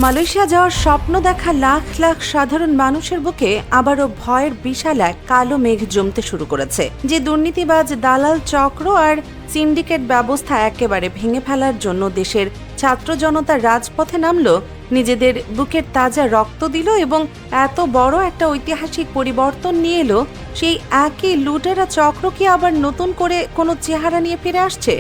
Malaysia যাওয়ার স্বপ্ন দেখা লাখ লাখ সাধারণ মানুষের বুকে আবারও ভয়ের বিশাল এক কালো মেঘ জমতে শুরু করেছে। যে দুর্নীতিবাজ দালাল চক্র আর সিন্ডিকেট ব্যবস্থা একেবারে ভেঙে ফেলার জন্য দেশের ছাত্র জনতা রাজপথে নামলো, নিজেদের বুকের তাজা রক্ত দিল এবং এত বড় একটা ঐতিহাসিক পরিবর্তন নিয়ে এলো, সেই একই লুটেরা চক্র কি আবার নতুন করে কোনো চেহারা নিয়ে ফিরে আসছে?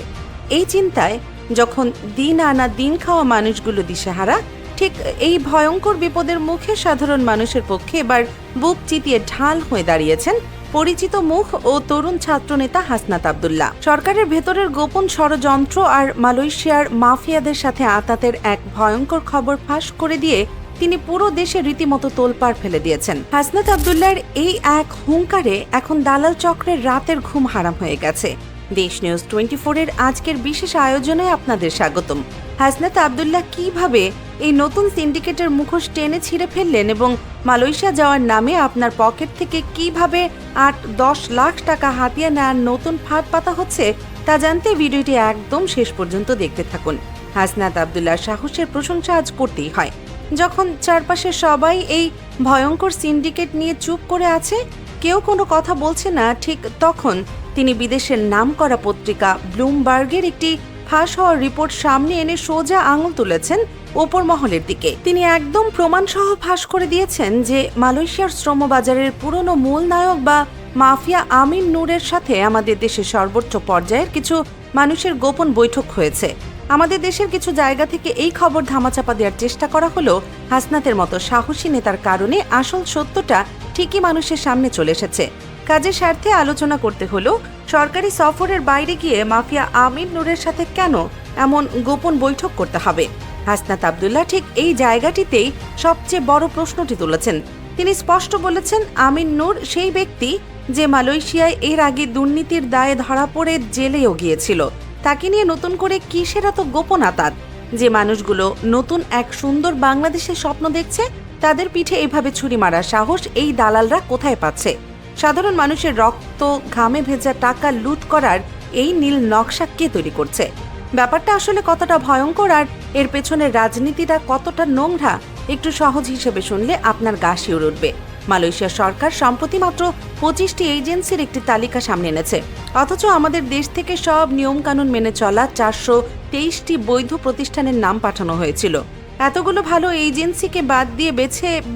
এই চিন্তায় যখন দিন আনা দিন খাওয়া মানুষগুলো দিশেহারা, ঠিক এই ভয়ঙ্কর বিপদের মুখে সাধারণ মানুষের পক্ষে এবার বুক চিতিয়ে ঢাল হয়ে দাঁড়িয়েছেন পরিচিত মুখ ও তরুণ ছাত্রনেতা হাসনাত আব্দুল্লাহ। সরকারের ভেতরের গোপন ষড়যন্ত্র আর মালয়েশিয়ার মাফিয়াদের সাথে আঁতাতের এক ভয়ঙ্কর খবর ফাঁস করে দিয়ে তিনি পুরো দেশে রীতিমতো তোলপাড় ফেলে দিয়েছেন। হাসনাত আব্দুল্লাহর এই এক হুঙ্কারে এখন দালাল চক্রের রাতের ঘুম হারাম হয়ে গেছে। দেশ নিউজ 24 এর আজকের বিশেষ আয়োজনে আপনাদের স্বাগতম। হাসনাত আব্দুল্লাহ কিভাবে এই নতুন সিন্ডিকেটের মুখোশ টেনে ছিঁড়ে ফেললেন এবং মালয়েশিয়া যাওয়ার নামে আপনার পকেট থেকে কিভাবে 8-10 লাখ টাকা হাতিয়ে নেওয়ার নতুন ফাঁদ পাতা হচ্ছে, তা জানতে ভিডিওটি একদম শেষ পর্যন্ত দেখতে থাকুন। হাসনাত আব্দুল্লাহর সাহসের প্রশংসা আজ করতেই হয়। যখন চারপাশে সবাই এই ভয়ঙ্কর সিন্ডিকেট নিয়ে চুপ করে আছে, কেউ কোনো কথা বলছে না, ঠিক তখন তিনি বিদেশের নামকরা পত্রিকা ব্লুমবার্গের একটি ফাঁস হওয়ার রিপোর্ট সামনে এনে সোজা আঙুল তুলেছেন ওপর মহলের দিকে। তিনি একদম প্রমাণসহ ফাঁস করে দিয়েছেন যে মালয়েশিয়ার শ্রমবাজারের পুরনো মূল নায়ক বা মাফিয়া আমিন নূরের সাথে আমাদের দেশের সর্বোচ্চ পর্যায়ের কিছু মানুষের গোপন বৈঠক হয়েছে। আমাদের দেশের কিছু জায়গা থেকে এই খবর ধামাচাপা দেওয়ার চেষ্টা করা হলো। হাসনাতের মতো সাহসী নেতার কারণে আসল সত্যটা ঠিকই মানুষের সামনে চলে এসেছে। কাজের স্বার্থে আলোচনা করতে হলো সরকারি সফরের বাইরে গিয়ে মাফিয়া আমিন নূরের সাথে কেন এমন গোপন বৈঠক করতে হবে। হাসনাত আব্দুল্লাহ ঠিক এই জায়গাটিতেই সবচেয়ে বড় প্রশ্নটি তুলেছেন। তিনি স্পষ্ট বলেছেন, আমিন নূর সেই ব্যক্তি যে মালয়েশিয়ায় এর আগে দুর্নীতির দায়ে ধরা পড়ে জেলেও গিয়েছিল। তাকে নিয়ে নতুন করে কিসের এত গোপন আতাত? যে মানুষগুলো নতুন এক সুন্দর বাংলাদেশের স্বপ্ন দেখছে, তাদের পিঠে এভাবে ছুরি মারার সাহস এই দালালরা কোথায় পাচ্ছে? সাধারণ মানুষের রক্ত ঘামে ভেজা টাকা লুট করার এই নীল নকশা কে তৈরি করছে? ব্যাপারটা আসলে কতটা ভয়ঙ্কর আর এর পেছনের রাজনীতিটা কতটা নোংরা, একটু সহজ হিসেবে শুনলে আপনার গা শিউরে উঠবে। মালয়েশিয়া সরকার সম্প্রতি মাত্র 25টি এজেন্সির একটি তালিকা সামনে এনেছে, অথচ আমাদের দেশ থেকে সব নিয়মকানুন মেনে চলা 423টি বৈধ প্রতিষ্ঠানের নাম পাঠানো হয়েছিল। এতগুলো ভালো এজেন্সিকে বাদ দিয়ে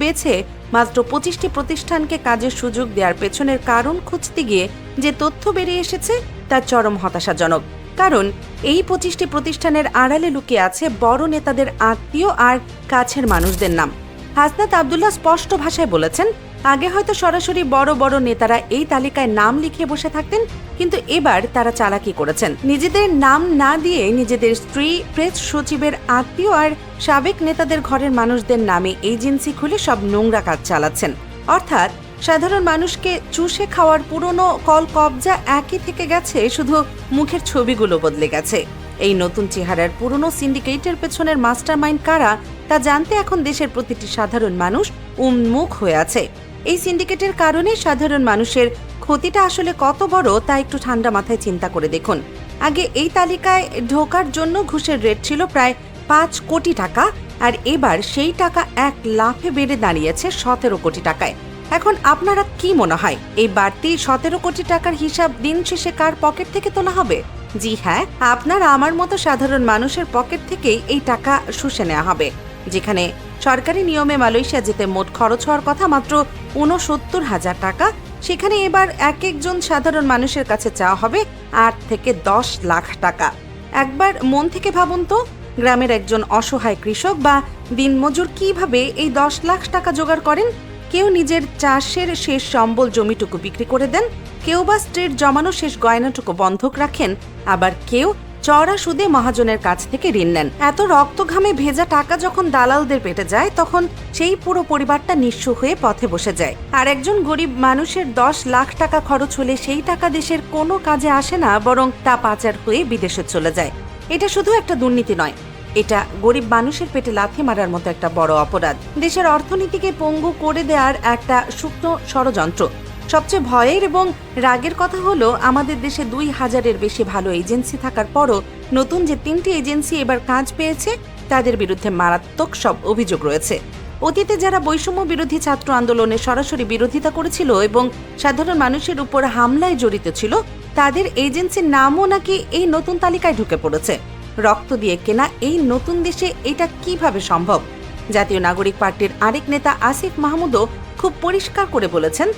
বেছে মাত্র 25টি প্রতিষ্ঠানকে কাজের সুযোগ দেওয়ার পেছনের কারণ খুঁজতে গিয়ে যে তথ্য বেরিয়ে এসেছে তা চরম হতাশাজনক। কারণ এই 25টি প্রতিষ্ঠানের আড়ালে লুকিয়ে আছে বড় নেতাদের আত্মীয় আর কাছের মানুষদের নাম। হাসনাত আব্দুল্লাহ স্পষ্ট ভাষায় বলেছেন, আগে হয়তো সরাসরি বড় বড় নেতারা এই তালিকায় নাম লিখিয়ে বসে থাকতেন, কিন্তু এবার তারা চালাকি করেছেন। নিজেদের নাম না দিয়ে নিজেদের স্ত্রী, প্রেস সচিবের আত্মীয় আর সাবেক নেতাদের ঘরের মানুষদের নামে এজেন্সি খুলে সব নোংরা কাজ চালাচ্ছেন। অর্থাৎ সাধারণ মানুষকে চুষে খাওয়ার পুরনো কল কবজা একই থেকে গেছে, শুধু মুখের ছবিগুলো বদলে গেছে। এই নতুন চেহারার পুরনো সিন্ডিকেটের পেছনের মাস্টারমাইন্ড কারা, তা জানতে এখন দেশের প্রতিটি সাধারণ মানুষ উন্মুখ হয়ে আছে। এই সিন্ডিকেটের কারণে সাধারণ মানুষের ক্ষতিটা আসলে কত বড় তা একটু ঠান্ডা মাথায় চিন্তা করে দেখুন। আগে এই তালিকায় ঢোকার জন্য ঘুষের রেট ছিল প্রায় 5 কোটি টাকা, আর এবার সেই টাকা এক লাফে বেড়ে দাঁড়িয়েছে 17 কোটি টাকায়। এখন আপনারা কি মনে হয়, এই বাড়তি 17 কোটি টাকার হিসাব দিন শেষে কার পকেট থেকে তোলা হবে? জি হ্যাঁ, আপনার আমার মতো সাধারণ মানুষের পকেট থেকেই এই টাকা শুষে নেওয়া হবে। যেখানে সরকারি নিয়মে মালয়েশিয়া যেতে মোট খরচ হওয়ার কথা মাত্র 69,000 টাকা, সেখানে এবার এক একজন সাধারণ মানুষের কাছে চাওয়া হবে 8 থেকে 10 লাখ টাকা। একবার মন থেকে ভাবুন তো, গ্রামের একজন অসহায় কৃষক বা দিনমজুর কিভাবে এই 10 লাখ টাকা জোগাড় করেন? কেউ নিজের চাষের শেষ সম্বল জমিটুকু বিক্রি করে দেন, কেউ বা স্ত্রীর জমানো শেষ গয়নাটুকু বন্ধক রাখেন, আবার কেউ চড়া সুদে মহাজনের কাছ থেকে ঋণ নেন। এত রক্ত ঘামে ভেজা টাকা যখন দালালদের পেটে যায়, তখন সেই পুরো পরিবারটা নিঃস্ব হয়ে পথে বসে যায়। আর একজন গরিব মানুষের 10 লাখ টাকা খরচ হলে সেই টাকা দেশের কোনো কাজে আসে না, বরং তা পাচার হয়ে বিদেশে চলে যায়। এটা শুধু একটা দুর্নীতি নয়, এটা গরিব মানুষের পেটে লাথি মারার মতো একটা বড় অপরাধ। দেশের অর্থনীতিকে পঙ্গু করে দেওয়ার একটা শুকনো ষড়যন্ত্র। সবচেয়ে ভয়ের এবং রাগের কথা হলো, আমাদের দেশে 2000-এর বেশি ভালো এজেন্সি থাকার পরও নতুন যে 3টি এজেন্সি এবার কাজ পেয়েছে, তাদের বিরুদ্ধে মারাত্মক সব অভিযোগ রয়েছে। অতীতে যারা বৈষম্য বিরোধী ছাত্র আন্দোলনের সরাসরি বিরোধিতা করেছিল এবং সাধারণ মানুষের উপর হামলায় জড়িত ছিল, তাদের এজেন্সির নামও নাকি এই নতুন তালিকায় ঢুকে পড়েছে। রক্ত দিয়ে কেনা এই নতুন দেশে এটা কিভাবে সম্ভব? জাতীয় নাগরিক পার্টির আরেক নেতা আসিফ মাহমুদও খুব পরিষ্কার করে বলেছেন,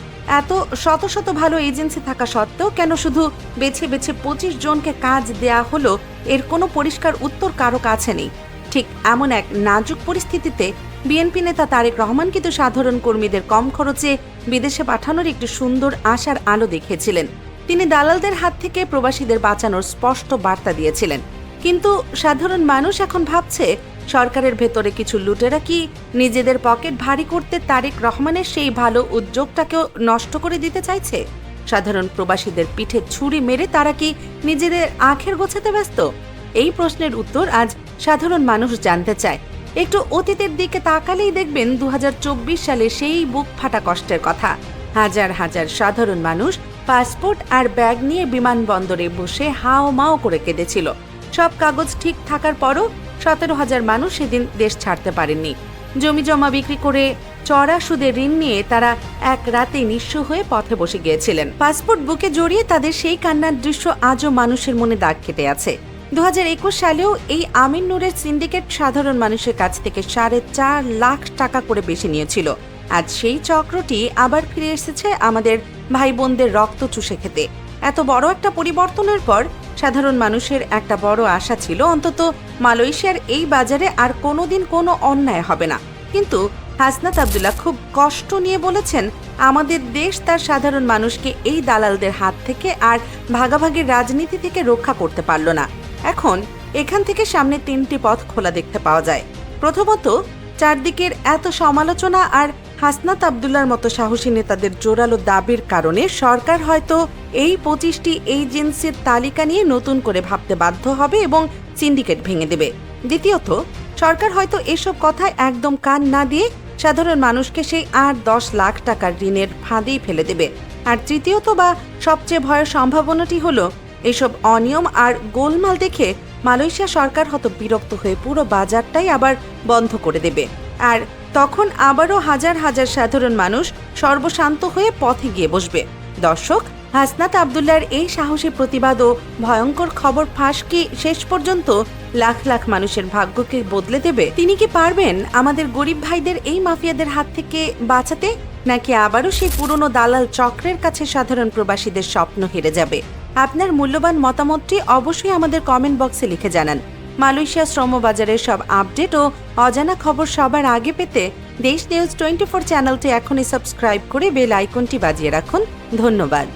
এত শত শত ভালো এজেন্সি থাকা সত্ত্বেও কেন শুধু বেছে বেছে 25 জনকে কাজ দেয়া হলো, এর কোনো পরিষ্কার উত্তর কারো কাছে নেই। ঠিক এমন এক নাজুক পরিস্থিতিতে বিএনপি নেতা তারেক রহমান কিন্তু সাধারণ কর্মীদের কম খরচে বিদেশে পাঠানোর একটি সুন্দর আশার আলো দেখিয়েছিলেন। তিনি দালালদের হাত থেকে প্রবাসীদের বাঁচানোর স্পষ্ট বার্তা দিয়েছিলেন। কিন্তু সাধারণ মানুষ এখন ভাবছে, সরকারের ভেতরে কিছু লুটেরা কি নিজেদের পকেট ভারী করতে তারেক রহমানের সেই ভালো উদ্যোগটাকেও নষ্ট করে দিতে চাইছে? সাধারণ প্রবাসীদের পিঠে ছুরি মেরে তারা কি নিজেদের আখের গোছাতে ব্যস্ত? এই প্রশ্নের উত্তর আজ সাধারণ মানুষ জানতে চায়। একটু অতীতের দিকে তাকালেই দেখবেন 2024 সালে সেই বুক ফাটা কষ্টের কথা। হাজার হাজার সাধারণ মানুষ পাসপোর্ট আর ব্যাগ নিয়ে বিমানবন্দরে বসে হাও মাও করে কেঁদেছিল। সব কাগজ ঠিক থাকার পরও 17,000 মানুষ সেদিন দেশ ছাড়তে পারেননি। জমি জমা বিক্রি করে চড়া সুদে ঋণ নিয়ে তারা এক রাতে নিঃস্ব হয়ে পথে বসে গিয়েছিলেন। পাসপোর্ট বুকে জড়িয়ে তাদের সেই কান্নার দৃশ্য আজও মানুষের মনে দাগ কেটে আছে। 2021 সালেও এই আমিন নূরের সিন্ডিকেট সাধারণ মানুষের কাছ থেকে 4.5 লাখ টাকা করে বেশি নিয়েছিল। আজ সেই চক্রটি আবার ফিরে এসেছে আমাদের ভাই বোনদের রক্ত চুষে খেতে। এত বড় একটা পরিবর্তনের পর সাধারণ মানুষের একটা বড় আশা ছিল, অন্তত মালয়েশিয়ার এই বাজারে আর কোনোদিন কোনো অন্যায় হবে না। কিন্তু হাসনাত আব্দুল্লাহ খুব কষ্ট নিয়ে বলেছেন, আমাদের দেশ তার সাধারণ মানুষকে এই দালালদের হাত থেকে আর ভাগাভাগির রাজনীতি থেকে রক্ষা করতে পারল না। এখন এখান থেকে সামনে 3টি পথ খোলা দেখতে পাওয়া যায়। প্রথমত, চারদিকের এত সমালোচনা আর হাসনাত আব্দুল্লাহর মতো সাহসী নেতাদের জোরালো দাবির কারণে সরকার হয়তো এই 25টি এজেন্সির তালিকা নিয়ে নতুন করে ভাবতে বাধ্য হবে এবং সিন্ডিকেট ভেঙে দেবে। দ্বিতীয়ত, সরকার হয়তো এসব কথায় একদম কান না দিয়ে সাধারণ মানুষকে সেই 8-10 লাখ টাকার ঋণের ফাঁদেই ফেলে দেবে। আর তৃতীয়ত বা সবচেয়ে ভয়ের সম্ভাবনাটি হলো, এসব অনিয়ম আর গোলমাল দেখে মালয়েশিয়া সরকার হয়তো বিরক্ত হয়ে পুরো বাজারটাই আবার বন্ধ করে দেবে। আর তখন আবারও হাজার হাজার সাধারণ মানুষ সর্বশান্ত হয়ে পথে গিয়ে বসবে। দর্শক, হাসনাত আব্দুল্লাহর এই সাহসী প্রতিবাদ ও ভয়ঙ্কর খবর ফাঁস কি শেষ পর্যন্ত লাখ লাখ মানুষের ভাগ্যকে বদলে দেবে? তিনি কি পারবেন আমাদের গরিব ভাইদের এই মাফিয়াদের হাত থেকে বাঁচাতে, নাকি আবারও সেই পুরনো দালাল চক্রের কাছে সাধারণ প্রবাসীদের স্বপ্ন হেরে যাবে? আপনার মূল্যবান মতামতটি অবশ্যই আমাদের কমেন্ট বক্সে লিখে জানান। মালয়েশিয়া শ্রমবাজারের সব আপডেট ও অজানা খবর সবার আগে পেতে দেশ নিউজ 24 চ্যানেলটি এখনই সাবস্ক্রাইব করে বেল আইকনটি বাজিয়ে রাখুন। ধন্যবাদ।